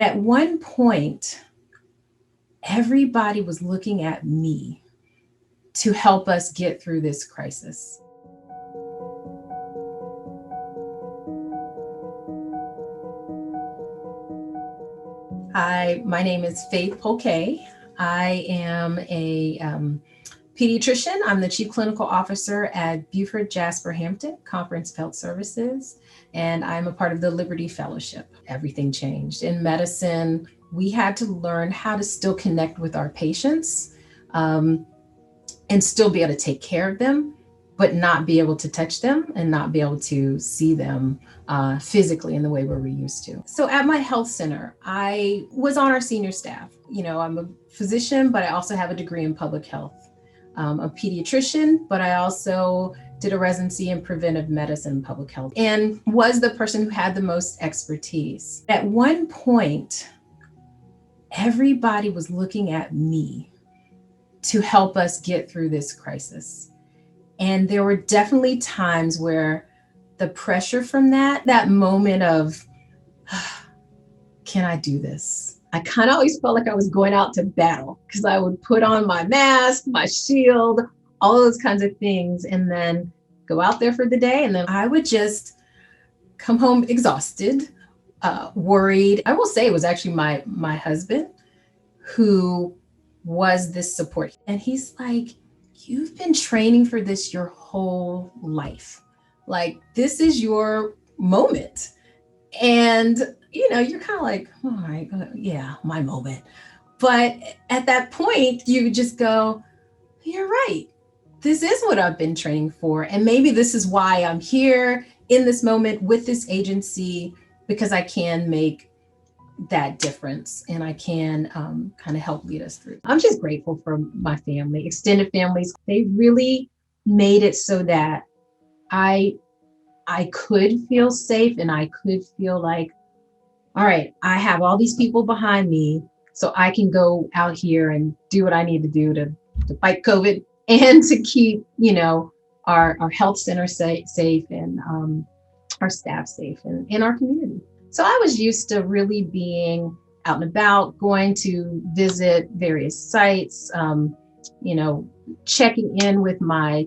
At one point, everybody was looking at me to help us get through this crisis. My name is Faith Polkey. I am a pediatrician. I'm the Chief Clinical Officer at Beaufort-Jasper-Hampton Conference Health Services, and I'm a part of the Liberty Fellowship. Everything changed. In medicine, we had to learn how to still connect with our patients and still be able to take care of them, but not be able to touch them and not be able to see them physically in the way we're used to. So at my health center, I was on our senior staff. I'm a physician, but I also have a degree in public health. A pediatrician, but I also did a residency in preventive medicine and public health and was the person who had the most expertise. At one point, everybody was looking at me to help us get through this crisis. And there were definitely times where the pressure from that moment of, can I do this? I kind of always felt like I was going out to battle because I would put on my mask, my shield, all those kinds of things, and then go out there for the day. And then I would just come home exhausted, worried. I will say it was actually my husband who was this support. And he's like, you've been training for this your whole life. Like, this is your moment. And, you're kind of like, all right, yeah, my moment. But at that point, you just go, you're right. This is what I've been training for. And maybe this is why I'm here in this moment with this agency, because I can make that difference and I can kind of help lead us through. I'm just grateful for my family, extended families. They really made it so that I could feel safe and I could feel like, all right, I have all these people behind me, so I can go out here and do what I need to do to fight COVID and to keep, our health center safe and our staff safe and in our community. So I was used to really being out and about, going to visit various sites, checking in with my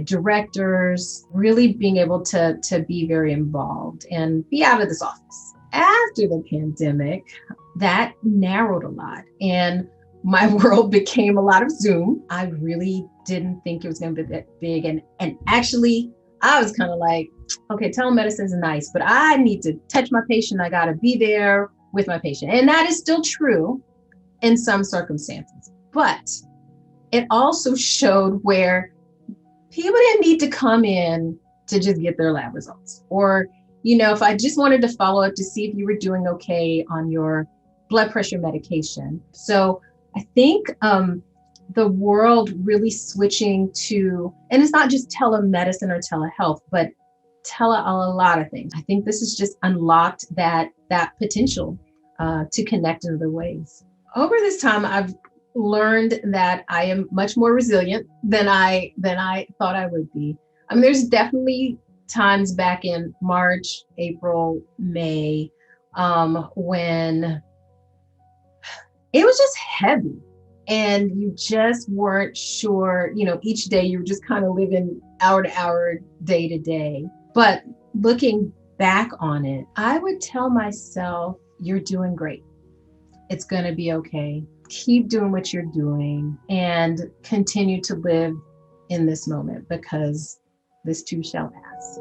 directors, really being able to be very involved and be out of this office. After the pandemic, that narrowed a lot and my world became a lot of Zoom. I really didn't think it was going to be that big. And actually, I was kind of like, okay, telemedicine is nice, but I need to touch my patient. I got to be there with my patient. And that is still true in some circumstances. But it also showed where people didn't need to come in to just get their lab results. Or, if I just wanted to follow up to see if you were doing okay on your blood pressure medication. So I think the world really switching to, and it's not just telemedicine or telehealth, but a lot of things. I think this has just unlocked that potential to connect in other ways. Over this time, I've learned that I am much more resilient than I thought I would be. I mean, there's definitely times back in March, April, May, when it was just heavy and you just weren't sure, each day you were just kind of living hour to hour, day to day. But looking back on it, I would tell myself, you're doing great. It's going to be okay. Keep doing what you're doing and continue to live in this moment because this too shall pass.